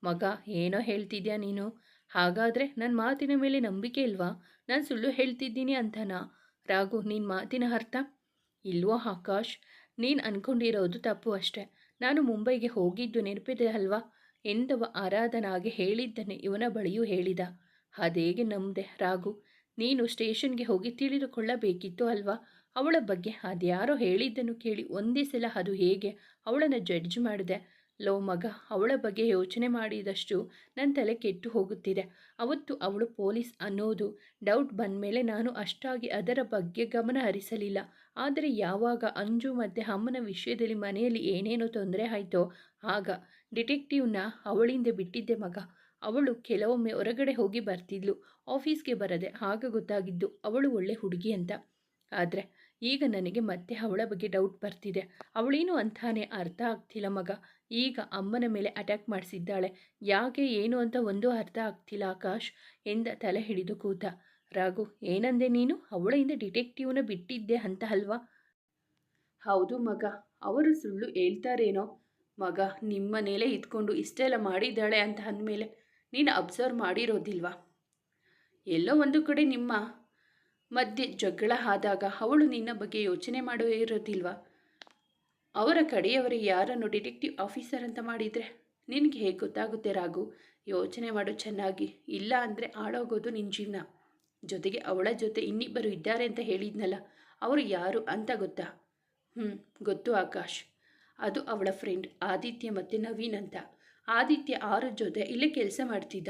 Speaker 1: ಮಗ, ಏನೋ ಹೇಳ್ತಿದ್ಯಾ ನೀನು? ಹಾಗಾದರೆ ನನ್ನ ಮಾತಿನ ಮೇಲೆ ನಂಬಿಕೆ ಇಲ್ವಾ? ನಾನು ಸುಳ್ಳು ಹೇಳ್ತಿದ್ದೀನಿ ಅಂತನಾ? ರಾಘು, ನಿನ್ನ ಮಾತಿನ ಅರ್ಥ? ಇಲ್ವೋ ಆಕಾಶ್, ನೀನು ಅಂದ್ಕೊಂಡಿರೋದು ತಪ್ಪು ಅಷ್ಟೆ. ನಾನು ಮುಂಬೈಗೆ ಹೋಗಿದ್ದು ನೆನಪಿದೆ ಅಲ್ವಾ ಎಂದವ ಆರಾಧನಾಗೆ ಹೇಳಿದ್ದನ್ನೇ ಇವನ ಬಳಿಯೂ ಹೇಳಿದ. ಅದೇಗೆ ನಂಬದೆ ರಾಘು? ನೀನು ಸ್ಟೇಷನ್ಗೆ ಹೋಗಿ ತಿಳಿದುಕೊಳ್ಳಬೇಕಿತ್ತು ಅಲ್ವಾ ಅವಳ ಬಗ್ಗೆ? ಅದ್ಯಾರೋ ಹೇಳಿದ್ದನ್ನು ಕೇಳಿ ಒಂದೇ ಸಲ ಅದು ಹೇಗೆ ಅವಳನ್ನು ಜಡ್ಜ್ ಮಾಡಿದೆ? ಲೋ ಮಗ, ಅವಳ ಬಗ್ಗೆ ಯೋಚನೆ ಮಾಡಿದಷ್ಟು ನನ್ನ ತಲೆ ಕೆಟ್ಟು ಹೋಗುತ್ತಿದೆ. ಅವತ್ತು ಅವಳು ಪೊಲೀಸ್ ಅನ್ನೋದು ಡೌಟ್ ಬಂದ ಮೇಲೆ ನಾನು ಅಷ್ಟಾಗಿ ಅದರ ಬಗ್ಗೆ ಗಮನ ಹರಿಸಲಿಲ್ಲ. ಆದರೆ ಯಾವಾಗ ಅಂಜು ಮತ್ತು ಅಮ್ಮನ ವಿಷಯದಲ್ಲಿ ಮನೆಯಲ್ಲಿ ಏನೇನೋ ತೊಂದರೆ ಆಯಿತೋ ಆಗ ಡಿಟೆಕ್ಟಿವ್ನ ಅವಳಿಂದ ಬಿಟ್ಟಿದ್ದೆ ಮಗ. ಅವಳು ಕೆಲವೊಮ್ಮೆ ಹೊರಗಡೆ ಹೋಗಿ ಬರ್ತಿದ್ಲು, ಆಫೀಸ್ಗೆ ಬರದೆ. ಆಗ ಗೊತ್ತಾಗಿದ್ದು ಅವಳು ಒಳ್ಳೆ ಹುಡುಗಿ ಅಂತ. ಆದರೆ ಈಗ ನನಗೆ ಮತ್ತೆ ಅವಳ ಬಗ್ಗೆ ಡೌಟ್ ಬರ್ತಿದೆ. ಅವಳೇನು ಅಂತಾನೆ ಅರ್ಥ ಆಗ್ತಿಲ್ಲ ಮಗ. ಈಗ ಅಮ್ಮನ ಮೇಲೆ ಅಟ್ಯಾಕ್ ಮಾಡಿಸಿದ್ದಾಳೆ. ಯಾಕೆ ಏನು ಅಂತ ಒಂದು ಅರ್ಥ ಆಗ್ತಿಲ್ಲ ಆಕಾಶ್ ಎಂದ ತಲೆ ಹಿಡಿದು ಕೂತ. ರಾಘು, ಏನಂದೆ ನೀನು? ಅವಳಿಂದ ಡಿಟೆಕ್ಟಿವ್ನ ಬಿಟ್ಟಿದ್ದೆ ಅಂತ ಅಲ್ವಾ? ಹೌದು ಮಗ, ಅವರು ಸುಳ್ಳು ಹೇಳ್ತಾರೇನೋ ಮಗ. ನಿಮ್ಮನೇಲೆ ಇದ್ಕೊಂಡು ಇಷ್ಟೆಲ್ಲ ಮಾಡಿದ್ದಾಳೆ ಅಂತ ಅಂದಮೇಲೆ ನೀನು ಅಬ್ಸರ್ವ್ ಮಾಡಿರೋದಿಲ್ವಾ? ಎಲ್ಲೋ ಒಂದು ಕಡೆ ನಿಮ್ಮ ಮಧ್ಯೆ ಜಗಳ ಆದಾಗ ಅವಳು ನಿನ್ನ ಬಗ್ಗೆ ಯೋಚನೆ ಮಾಡೋ ಇರೋದಿಲ್ವಾ? ಅವರ ಕಡೆಯವರು ಯಾರನ್ನು ಡಿಟೆಕ್ಟಿವ್ ಆಫೀಸರ್ ಅಂತ ಮಾಡಿದರೆ ನಿನಗೆ ಹೇಗೆ ಗೊತ್ತಾಗುತ್ತೆ ರಾಘು? ಯೋಚನೆ ಮಾಡು ಚೆನ್ನಾಗಿ, ಇಲ್ಲ ಅಂದರೆ ಹಾಳಾಗೋದು ನಿನ್ನ ಜೀವನ. ಜೊತೆಗೆ ಅವಳ ಜೊತೆ ಇನ್ನಿಬ್ಬರು ಇದ್ದಾರೆ ಅಂತ ಹೇಳಿದ್ನಲ್ಲ, ಅವರು ಯಾರು ಅಂತ ಗೊತ್ತಾ? ಗೊತ್ತು ಆಕಾಶ್. ಅದು ಅವಳ ಫ್ರೆಂಡ್ ಆದಿತ್ಯ ಮತ್ತು ನವೀನ್ ಅಂತ. ಆದಿತ್ಯ 6 ಜೊತೆ ಇಲ್ಲೇ ಕೆಲಸ ಮಾಡ್ತಿದ್ದ.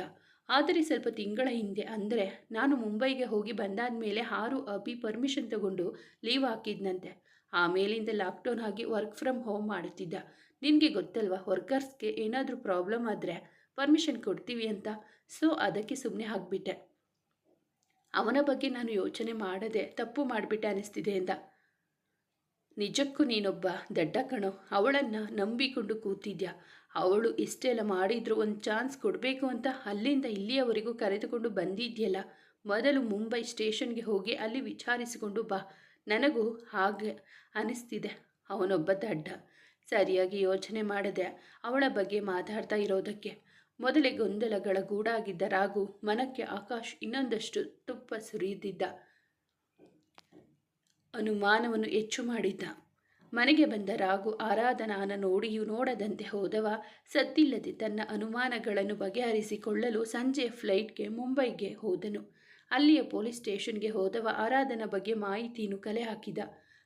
Speaker 1: ಆದರೆ ಸ್ವಲ್ಪ ತಿಂಗಳ ಹಿಂದೆ, ಅಂದರೆ ನಾನು ಮುಂಬೈಗೆ ಹೋಗಿ ಬಂದಾದ ಮೇಲೆ 6 ಅಭಿ ಪರ್ಮಿಷನ್ ತಗೊಂಡು ಲೀವ್ ಹಾಕಿದ್ನಂತೆ. ಆಮೇಲಿಂದ ಲಾಕ್ಡೌನ್ ಆಗಿ ವರ್ಕ್ ಫ್ರಮ್ ಹೋಮ್ ಮಾಡುತ್ತಿದ್ದ. ನಿನಗೆ ಗೊತ್ತಲ್ವಾ, ವರ್ಕರ್ಸ್ಗೆ ಏನಾದರೂ ಪ್ರಾಬ್ಲಮ್ ಆದರೆ ಪರ್ಮಿಷನ್ ಕೊಡ್ತೀವಿ ಅಂತ. ಸೊ ಅದಕ್ಕೆ ಸುಮ್ಮನೆ ಆಗಿಬಿಟ್ಟೆ. ಅವನ ಬಗ್ಗೆ ನಾನು ಯೋಚನೆ ಮಾಡದೆ ತಪ್ಪು ಮಾಡಿಬಿಟ್ಟೆ ಅನ್ನಿಸ್ತಿದೆ ಎಂದ. ನಿಜಕ್ಕೂ ನೀನೊಬ್ಬ ದಡ್ಡ ಕಣೋ. ಅವಳನ್ನು ನಂಬಿಕೊಂಡು ಕೂತಿದ್ಯಾ. ಅವಳು ಇಷ್ಟೆಲ್ಲ ಮಾಡಿದ್ರು ಒಂದು ಚಾನ್ಸ್ ಕೊಡಬೇಕು ಅಂತ ಅಲ್ಲಿಂದ ಇಲ್ಲಿಯವರೆಗೂ ಕರೆದುಕೊಂಡು ಬಂದಿದ್ಯಲ್ಲ. ಮೊದಲು ಮುಂಬೈ ಸ್ಟೇಷನ್ಗೆ ಹೋಗಿ ಅಲ್ಲಿ ವಿಚಾರಿಸಿಕೊಂಡು ಬಾ. ನನಗೂ ಹಾಗೆ ಅನಿಸ್ತಿದೆ. ಅವನೊಬ್ಬ ದಡ್ಡ. ಸರಿಯಾಗಿ ಯೋಚನೆ ಮಾಡದೆ ಅವಳ ಬಗ್ಗೆ ಮಾತಾಡ್ತಾ ಇರೋದಕ್ಕೆ ಮೊದಲೇ ಗೊಂದಲಗಳ ಗೂಡಾಗಿದ್ದ ರಾಘು ಮನಕ್ಕೆ ಆಕಾಶ್ ಇನ್ನೊಂದಷ್ಟು ತುಪ್ಪ ಸುರಿಯುತ್ತಿದ್ದ ಅನುಮಾನವನ್ನು ಹೆಚ್ಚು ಮಾಡಿದ್ದ. ಮನೆಗೆ ಬಂದ ರಾಘು ಆರಾಧನಾನ ನೋಡಿಯೂ ನೋಡದಂತೆ ಹೋದವ ಸದ್ದಿಲ್ಲದೆ ತನ್ನ ಅನುಮಾನಗಳನ್ನು ಬಗೆಹರಿಸಿಕೊಳ್ಳಲು ಸಂಜೆ ಫ್ಲೈಟ್ಗೆ ಮುಂಬೈಗೆ ಹೋದನು. ಅಲ್ಲಿಯ ಪೊಲೀಸ್ ಸ್ಟೇಷನ್ಗೆ ಹೋದವ ಆರಾಧನ ಬಗ್ಗೆ ಮಾಹಿತಿಯನ್ನು ಕಲೆ ಹಾಕಿದ.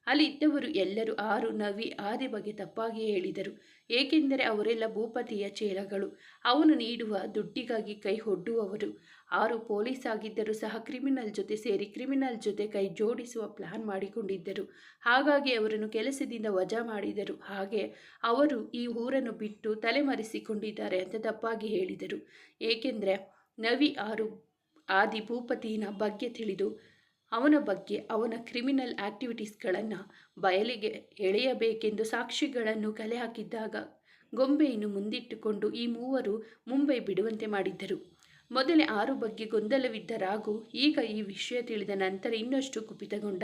Speaker 1: ಅಲ್ಲಿ ಇದ್ದವರು ಎಲ್ಲರೂ ಆರು, ನವಿ, ಆದಿ ಬಗ್ಗೆ ತಪ್ಪಾಗಿ ಹೇಳಿದರು. ಏಕೆಂದರೆ ಅವರೆಲ್ಲ ಭೂಪತಿಯ ಚೇಲಗಳು. ಅವನು ನೀಡುವ ದುಡ್ಡಿಗಾಗಿ ಕೈ ಒಡ್ಡುವವರು. ಆರು ಪೊಲೀಸ್ ಆಗಿದ್ದರೂ ಸಹ ಕ್ರಿಮಿನಲ್ ಜೊತೆ ಸೇರಿ ಕ್ರಿಮಿನಲ್ ಜೊತೆ ಕೈ ಜೋಡಿಸುವ ಪ್ಲಾನ್ ಮಾಡಿಕೊಂಡಿದ್ದರು. ಹಾಗಾಗಿ ಅವರನ್ನು ಕೆಲಸದಿಂದ ವಜಾ ಮಾಡಿದರು. ಹಾಗೆ ಅವರು ಈ ಊರನ್ನು ಬಿಟ್ಟು ತಲೆಮರೆಸಿಕೊಂಡಿದ್ದಾರೆ ಅಂತ ತಪ್ಪಾಗಿ ಹೇಳಿದರು. ಏಕೆಂದರೆ ನವಿ ಆದಿ ಭೂಪತಿನ ಬಗ್ಗೆ ತಿಳಿದು ಅವನ ಬಗ್ಗೆ ಅವನ ಕ್ರಿಮಿನಲ್ ಆಕ್ಟಿವಿಟೀಸ್ಗಳನ್ನು ಬಯಲಿಗೆ ಎಳೆಯಬೇಕೆಂದು ಸಾಕ್ಷಿಗಳನ್ನು ಕಲೆ ಹಾಕಿದ್ದಾಗ ಗೊಂಬೆಯನ್ನು ಮುಂದಿಟ್ಟುಕೊಂಡು ಈ ಮೂವರು ಮುಂಬೈ ಬಿಡುವಂತೆ ಮಾಡಿದ್ದರು. ಮೊದಲೇ ಆರು ಬಗ್ಗೆ ಗೊಂದಲವಿದ್ದ ರಾಘು ಈಗ ಈ ವಿಷಯ ತಿಳಿದ ನಂತರ ಇನ್ನಷ್ಟು ಕುಪಿತಗೊಂಡ.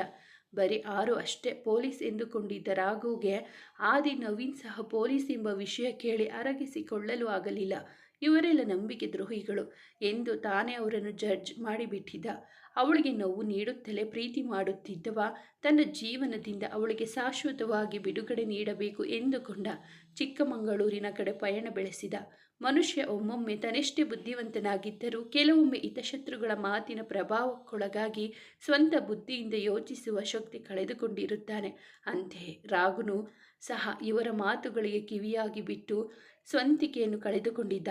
Speaker 1: ಬರೀ ಆರು ಅಷ್ಟೇ ಪೊಲೀಸ್ ಎಂದುಕೊಂಡಿದ್ದ ರಾಘುಗೆ ಆದಿ, ನವೀನ್ ಸಹ ಪೊಲೀಸ್ ಎಂಬ ವಿಷಯ ಕೇಳಿ ಅರಗಿಸಿಕೊಳ್ಳಲು ಆಗಲಿಲ್ಲ. ಇವರೆಲ್ಲ ನಂಬಿಕೆ ದ್ರೋಹಿಗಳು ಎಂದು ತಾನೇ ಅವರನ್ನು ಜಡ್ಜ್ ಮಾಡಿಬಿಟ್ಟಿದ್ದ. ಅವಳಿಗೆ ನೋವು ನೀಡುತ್ತಲೇ ಪ್ರೀತಿ ಮಾಡುತ್ತಿದ್ದವ ತನ್ನ ಜೀವನದಿಂದ ಅವಳಿಗೆ ಶಾಶ್ವತವಾಗಿ ಬಿಡುಗಡೆ ನೀಡಬೇಕು ಎಂದುಕೊಂಡ ಚಿಕ್ಕಮಗಳೂರಿನ ಕಡೆ ಪಯಣ ಬೆಳೆಸಿದ. ಮನುಷ್ಯ ಒಮ್ಮೊಮ್ಮೆ ತನ್ನೆಷ್ಟೇ ಬುದ್ಧಿವಂತನಾಗಿದ್ದರೂ ಕೆಲವೊಮ್ಮೆ ಹಿತಶತ್ರುಗಳ ಮಾತಿನ ಪ್ರಭಾವಕ್ಕೊಳಗಾಗಿ ಸ್ವಂತ ಬುದ್ಧಿಯಿಂದ ಯೋಚಿಸುವ ಶಕ್ತಿ ಕಳೆದುಕೊಂಡಿರುತ್ತಾನೆ. ಅಂತೆಯೇ ರಾಘುನು ಸಹ ಇವರ ಮಾತುಗಳಿಗೆ ಕಿವಿಯಾಗಿ ಬಿಟ್ಟು ಸ್ವಂತಿಕೆಯನ್ನು ಕಳೆದುಕೊಂಡಿದ್ದ.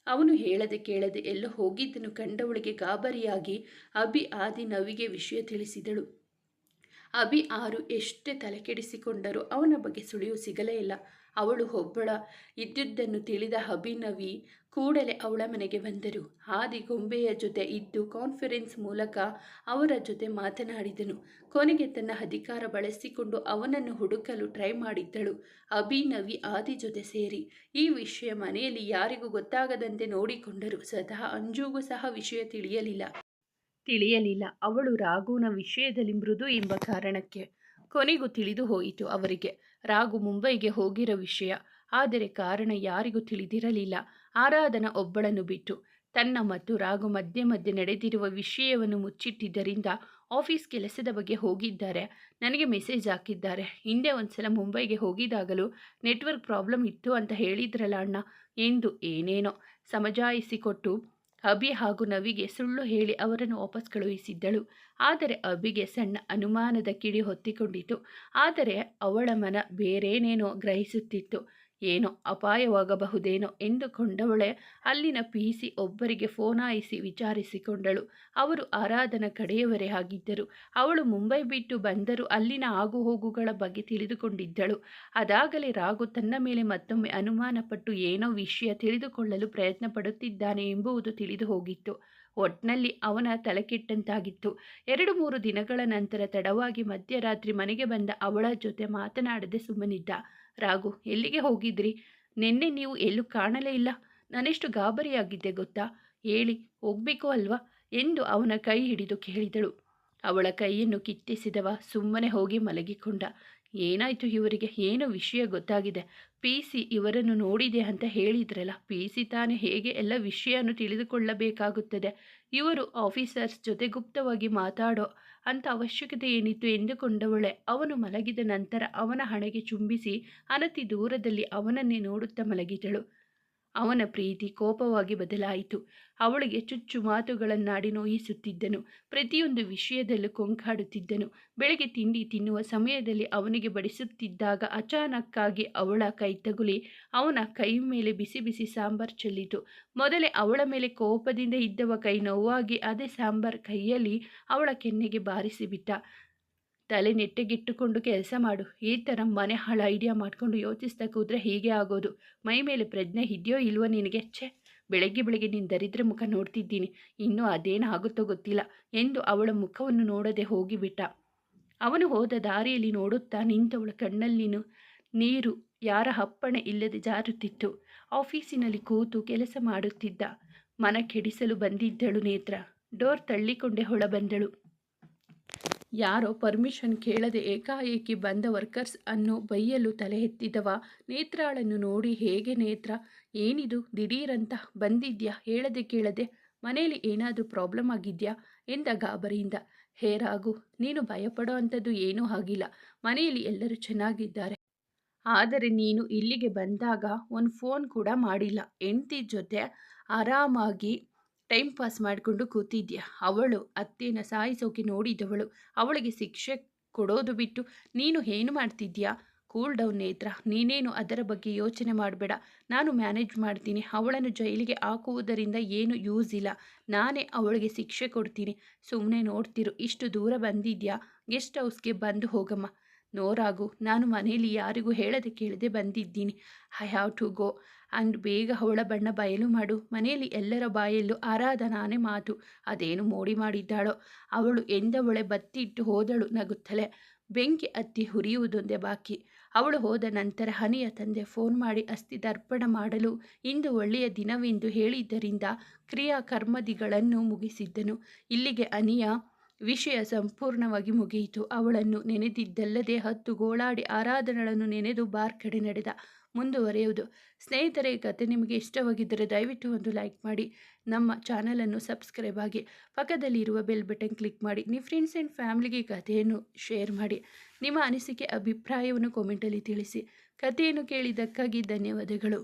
Speaker 1: ಅವನು ಹೇಳದೆ ಕೇಳದೆ ಎಲ್ಲೋ ಹೋಗಿದ್ದನ್ನು ಕಂಡವಳಿಗೆ ಗಾಬರಿಯಾಗಿ ಅಭಿ, ಆದಿ, ನವಿಗೆ ವಿಷಯ ತಿಳಿಸಿದಳು. ಅಭಿ, ಆರು ಎಷ್ಟೇ ತಲೆಕೆಡಿಸಿಕೊಂಡರೂ ಅವನ ಬಗ್ಗೆ ಸುಳಿವು ಸಿಗಲೇ ಇಲ್ಲ. ಅವಳು ಒಬ್ಬಳ ಇದ್ದುದನ್ನು ತಿಳಿದ ಅಭಿನವಿ ಕೂಡಲೇ ಅವಳ ಮನೆಗೆ ಬಂದರು. ಆದಿ ಗೊಂಬೆಯ ಜೊತೆ ಇದ್ದು ಕಾನ್ಫರೆನ್ಸ್ ಮೂಲಕ ಅವರ ಜೊತೆ ಮಾತನಾಡಿದನು. ಕೊನೆಗೆ ತನ್ನ ಅಧಿಕಾರ ಬಳಸಿಕೊಂಡು ಅವನನ್ನು ಹುಡುಕಲು ಟ್ರೈ ಮಾಡಿದ್ದಳು. ಅಭಿನವಿ ಆದಿ ಜೊತೆ ಸೇರಿ ಈ ವಿಷಯ ಮನೆಯಲ್ಲಿ ಯಾರಿಗೂ ಗೊತ್ತಾಗದಂತೆ ನೋಡಿಕೊಂಡರು. ಸ್ವತಃ ಅಂಜುಗೂ ಸಹ ವಿಷಯ ತಿಳಿಯಲಿಲ್ಲ. ಅವಳು ರಾಘುನ ವಿಷಯದಲ್ಲಿ ಮೃದು ಎಂಬ ಕಾರಣಕ್ಕೆ. ಕೊನೆಗೂ ತಿಳಿದು ಹೋಯಿತು ಅವರಿಗೆ ರಾಘು ಮುಂಬೈಗೆ ಹೋಗಿರೋ ವಿಷಯ. ಆದರೆ ಕಾರಣ ಯಾರಿಗೂ ತಿಳಿದಿರಲಿಲ್ಲ. ಆರಾಧನಾ ಒಬ್ಬಳನ್ನು ಬಿಟ್ಟು. ತನ್ನ ಮತ್ತು ರಾಘು ಮಧ್ಯೆ ನಡೆದಿರುವ ವಿಷಯವನ್ನು ಮುಚ್ಚಿಟ್ಟಿದ್ದರಿಂದ ಆಫೀಸ್ ಕೆಲಸದ ಬಗ್ಗೆ ಹೋಗಿದ್ದಾರೆ. ನನಗೆ ಮೆಸೇಜ್ ಹಾಕಿದ್ದಾರೆ. ಹಿಂದೆ ಒಂದ್ಸಲ ಮುಂಬೈಗೆ ಹೋಗಿದಾಗಲೂ ನೆಟ್ವರ್ಕ್ ಪ್ರಾಬ್ಲಮ್ ಇತ್ತು ಅಂತ ಹೇಳಿದ್ರಲ್ಲ ಅಣ್ಣ ಎಂದು ಏನೇನೋ ಸಮಜಾಯಿಸಿಕೊಟ್ಟು ಅಭಿ ಹಾಗೂ ನವಿಗೆ ಸುಳ್ಳು ಹೇಳಿ ಅವರನ್ನು ವಾಪಸ್ ಕಳುಹಿಸಿದ್ದಳು. ಆದರೆ ಅಭಿಗೆ ಸಣ್ಣ ಅನುಮಾನದ ಕಿಡಿ ಹೊತ್ತಿಕೊಂಡಿತು. ಆದರೆ ಅವಳ ಮನ ಬೇರೇನೇನೋ ಗ್ರಹಿಸುತ್ತಿತ್ತು. ಏನೋ ಅಪಾಯವಾಗಬಹುದೇನೋ ಎಂದುಕೊಂಡವಳೆ ಅಲ್ಲಿನ PC ಒಬ್ಬರಿಗೆ ಫೋನಾಯಿಸಿ ವಿಚಾರಿಸಿಕೊಂಡಳು. ಅವರು ಆರಾಧನಾ ಕಡೆಯವರೇ ಆಗಿದ್ದರು. ಅವಳು ಮುಂಬೈ ಬಿಟ್ಟು ಬಂದರೂ ಅಲ್ಲಿನ ಆಗುಹೋಗುಗಳ ಬಗ್ಗೆ ತಿಳಿದುಕೊಂಡಿದ್ದಳು. ಅದಾಗಲೇ ರಾಘು ತನ್ನ ಮೇಲೆ ಮತ್ತೊಮ್ಮೆ ಅನುಮಾನಪಟ್ಟು ಏನೋ ವಿಷಯ ತಿಳಿದುಕೊಳ್ಳಲು ಪ್ರಯತ್ನ ಪಡುತ್ತಿದ್ದಾನೆ ಎಂಬುದು ತಿಳಿದು ಹೋಗಿತ್ತು. ಒಟ್ನಲ್ಲಿ ಅವನ ತಲೆಕೆಟ್ಟಂತಾಗಿತ್ತು. 2-3 ದಿನಗಳ ನಂತರ ತಡವಾಗಿ ಮಧ್ಯರಾತ್ರಿ ಮನೆಗೆ ಬಂದ ಅವಳ ಜೊತೆ ಮಾತನಾಡದೆ ಸುಮ್ಮನಿದ್ದ. ರಾಘು, ಎಲ್ಲಿಗೆ ಹೋಗಿದ್ರಿ? ನಿನ್ನೆ ನೀವು ಎಲ್ಲೂ ಕಾಣಲೇ ಇಲ್ಲ. ನಾನೆಷ್ಟು ಗಾಬರಿಯಾಗಿದ್ದೆ ಗೊತ್ತಾ? ಹೇಳಿ, ಹೋಗ್ಬೇಕು ಅಲ್ವಾ ಎಂದು ಅವನ ಕೈ ಹಿಡಿದು ಕೇಳಿದಳು. ಅವಳ ಕೈಯನ್ನು ಕಿತ್ತಿಸಿದವ ಸುಮ್ಮನೆ ಹೋಗಿ ಮಲಗಿಕೊಂಡ. ಏನಾಯಿತು ಇವರಿಗೆ? ಏನೋ ವಿಷಯ ಗೊತ್ತಾಗಿದೆ. PC ಇವರನ್ನು ನೋಡಿದೆ ಅಂತ ಹೇಳಿದ್ರಲ್ಲ. PC ತಾನೇ ಹೇಗೆ ಎಲ್ಲ ವಿಷಯವನ್ನು ತಿಳಿದುಕೊಳ್ಳಬೇಕಾಗುತ್ತದೆ. ಇವರು ಆಫೀಸರ್ಸ್ ಜೊತೆ ಗುಪ್ತವಾಗಿ ಮಾತಾಡೋ ಅಂತ ಅವಶ್ಯಕತೆ ಏನಿತ್ತು ಎಂದುಕೊಂಡವಳೆ. ಅವನು ಮಲಗಿದ ನಂತರ ಅವನ ಹಣೆಗೆ ಚುಂಬಿಸಿ ಅನತಿ ದೂರದಲ್ಲಿ ಅವನನ್ನೇ ನೋಡುತ್ತಾ ಮಲಗಿದಳು. ಅವನ ಪ್ರೀತಿ ಕೋಪವಾಗಿ ಬದಲಾಯಿತು. ಅವಳಿಗೆ ಚುಚ್ಚು ಮಾತುಗಳನ್ನಾಡಿ ನೋಯಿಸುತ್ತಿದ್ದನು. ಪ್ರತಿಯೊಂದು ವಿಷಯದಲ್ಲೂ ಕೊಂಕಾಡುತ್ತಿದ್ದನು. ಬೆಳಗ್ಗೆ ತಿಂಡಿ ತಿನ್ನುವ ಸಮಯದಲ್ಲಿ ಅವನಿಗೆ ಬಡಿಸುತ್ತಿದ್ದಾಗ ಅಚಾನಕ್ಕಾಗಿ ಅವಳ ಕೈ ತಗುಲಿ ಅವನ ಕೈ ಮೇಲೆ ಬಿಸಿ ಬಿಸಿ ಸಾಂಬಾರ್ ಚೆಲ್ಲಿತು. ಮೊದಲೇ ಅವಳ ಮೇಲೆ ಕೋಪದಿಂದ ಇದ್ದವ ಕೈ ನೋವಾಗಿ ಅದೇ ಸಾಂಬಾರ್ ಕೈಯಲ್ಲಿ ಅವಳ ಕೆನ್ನೆಗೆ ಬಾರಿಸಿಬಿಟ್ಟ. ತಲೆ ನೆಟ್ಟಗಿಟ್ಟುಕೊಂಡು ಕೆಲಸ ಮಾಡು. ಈ ಥರ ಮನೆ ಹಾಳು ಐಡಿಯಾ ಮಾಡಿಕೊಂಡು ಯೋಚಿಸ್ತಾ ಕೂತ್ರೆ ಹೀಗೆ ಆಗೋದು. ಮೈ ಮೇಲೆ ಪ್ರಜ್ಞೆ ಇದೆಯೋ ಇಲ್ವೋ ನಿನಗೆ? ಛೆ, ಬೆಳಗ್ಗೆ ಬೆಳಗ್ಗೆ ನಿನ್ನ ದರಿದ್ರ ಮುಖ ನೋಡ್ತಿದ್ದೀನಿ. ಇನ್ನೂ ಅದೇನು ಆಗುತ್ತೋ ಗೊತ್ತಿಲ್ಲ ಎಂದು ಅವಳ ಮುಖವನ್ನು ನೋಡದೆ ಹೋಗಿಬಿಟ್ಟ. ಅವನು ಹೋದ ದಾರಿಯಲ್ಲಿ ನೋಡುತ್ತಾ ನಿಂತವಳ ಕಣ್ಣಲ್ಲಿನ ನೀರು ಯಾರ ಅಪ್ಪಣೆ ಇಲ್ಲದೆ ಜಾರುತ್ತಿತ್ತು. ಆಫೀಸಿನಲ್ಲಿ ಕೂತು ಕೆಲಸ ಮಾಡುತ್ತಿದ್ದ ಮನ ಕೆಡಿಸಲು ಬಂದಿದ್ದಳು ನೇತ್ರ. ಡೋರ್ ತಳ್ಳಿಕೊಂಡೆ ಹೊಳ ಬಂದಳು. ಯಾರೋ ಪರ್ಮಿಷನ್ ಕೇಳದೆ ಏಕಾಏಕಿ ಬಂದ ವರ್ಕರ್ಸ್ ಅನ್ನು ಬೈಯಲು ತಲೆ ಎತ್ತಿದವ ನೇತ್ರಾಳನ್ನು ನೋಡಿ, ಹೇಗೆ ನೇತ್ರ, ಏನಿದು ದಿಢೀರಂತ ಬಂದಿದ್ಯಾ? ಹೇಳದೆ ಕೇಳದೆ ಮನೆಯಲ್ಲಿ ಏನಾದರೂ ಪ್ರಾಬ್ಲಮ್ ಆಗಿದ್ಯಾ ಎಂದ ಗಾಬರಿಯಿಂದ. ಹೇ ರಾಘು, ನೀನು ಭಯಪಡೋ ಅಂಥದ್ದು ಏನೂ ಆಗಿಲ್ಲ. ಮನೆಯಲ್ಲಿ ಎಲ್ಲರೂ ಚೆನ್ನಾಗಿದ್ದಾರೆ. ಆದರೆ ನೀನು ಇಲ್ಲಿಗೆ ಬಂದಾಗ ಒಂದು ಫೋನ್ ಕೂಡ ಮಾಡಿಲ್ಲ. ಹೆಂಡತಿ ಜೊತೆ ಆರಾಮಾಗಿ ಟೈಮ್ ಪಾಸ್ ಮಾಡಿಕೊಂಡು ಕೂತಿದ್ಯಾ. ಅವಳು ಅತ್ತೆನ ಸಾಯಿಸೋಕೆ ನೋಡಿದವಳು. ಅವಳಿಗೆ ಶಿಕ್ಷೆ ಕೊಡೋದು ಬಿಟ್ಟು ನೀನು ಏನು ಮಾಡ್ತಿದ್ಯಾ? ಕೂಲ್ ಡೌನ್ ನೇತ್ರ, ನೀನೇನು ಅದರ ಬಗ್ಗೆ ಯೋಚನೆ ಮಾಡಬೇಡ. ನಾನು ಮ್ಯಾನೇಜ್ ಮಾಡ್ತೀನಿ. ಅವಳನ್ನು ಜೈಲಿಗೆ ಹಾಕುವುದರಿಂದ ಏನು ಯೂಸ್ ಇಲ್ಲ. ನಾನೇ ಅವಳಿಗೆ ಶಿಕ್ಷೆ ಕೊಡ್ತೀನಿ. ಸುಮ್ಮನೆ ನೋಡ್ತಿರು. ಇಷ್ಟು ದೂರ ಬಂದಿದ್ಯಾ, ಗೆಸ್ಟ್ ಹೌಸ್ಗೆ ಬಂದು ಹೋಗಮ್ಮ. ನೋ ರಾಘು, ನಾನು ಮನೆಯಲ್ಲಿ ಯಾರಿಗೂ ಹೇಳದೆ ಕೇಳದೆ ಬಂದಿದ್ದೀನಿ. I have to go and ಬೇಗ ಅವಳ ಬಣ್ಣ ಬಯಲು ಮಾಡು. ಮನೆಯಲ್ಲಿ ಎಲ್ಲರ ಬಾಯಲ್ಲೂ ಆರಾಧನಾನೇ ಮಾತು. ಅದೇನು ಮೋಡಿ ಮಾಡಿದ್ದಾಳೋ ಅವಳು ಎಂದವಳೆ ಬತ್ತಿಟ್ಟು ಹೋದಳು ನಗುತ್ತಲೇ. ಬೆಂಕಿ ಹತ್ತಿ ಹುರಿಯುವುದೊಂದೇ ಬಾಕಿ. ಅವಳು ಹೋದ ನಂತರ ಹನಿಯ ತಂದೆ ಫೋನ್ ಮಾಡಿ ಅಸ್ಥಿ ದರ್ಪಣ ಮಾಡಲು ಇಂದು ಒಳ್ಳೆಯ ದಿನವೆಂದು ಹೇಳಿದ್ದರಿಂದ ಕ್ರಿಯಾಕರ್ಮದಿಗಳನ್ನು ಮುಗಿಸಿದ್ದನು. ಇಲ್ಲಿಗೆ ಹನಿಯ ವಿಷಯ ಸಂಪೂರ್ಣವಾಗಿ ಮುಗಿಯಿತು. ಅವಳನ್ನು ನೆನೆದಿದ್ದಲ್ಲದೆ 10 ಗೋಳಾಡಿ ಆರಾಧನೆಗಳನ್ನು ನೆನೆದು ಬಾರ್ ಕಡೆ ನಡೆದ. ಮುಂದುವರೆಯುವುದು. ಸ್ನೇಹಿತರೆ, ಈ ಕಥೆ ನಿಮಗೆ ಇಷ್ಟವಾಗಿದ್ದರೆ ದಯವಿಟ್ಟು ಒಂದು ಲೈಕ್ ಮಾಡಿ, ನಮ್ಮ ಚಾನಲನ್ನು ಸಬ್ಸ್ಕ್ರೈಬ್ ಆಗಿ, ಪಕ್ಕದಲ್ಲಿ ಇರುವ ಬೆಲ್ ಬಟನ್ ಕ್ಲಿಕ್ ಮಾಡಿ, ನಿಮ್ಮ ಫ್ರೆಂಡ್ಸ್ ಆ್ಯಂಡ್ ಫ್ಯಾಮಿಲಿಗೆ ಕಥೆಯನ್ನು ಶೇರ್ ಮಾಡಿ. ನಿಮ್ಮ ಅನಿಸಿಕೆ ಅಭಿಪ್ರಾಯವನ್ನು ಕಾಮೆಂಟಲ್ಲಿ ತಿಳಿಸಿ. ಕಥೆಯನ್ನು ಕೇಳಿದ್ದಕ್ಕಾಗಿ ಧನ್ಯವಾದಗಳು.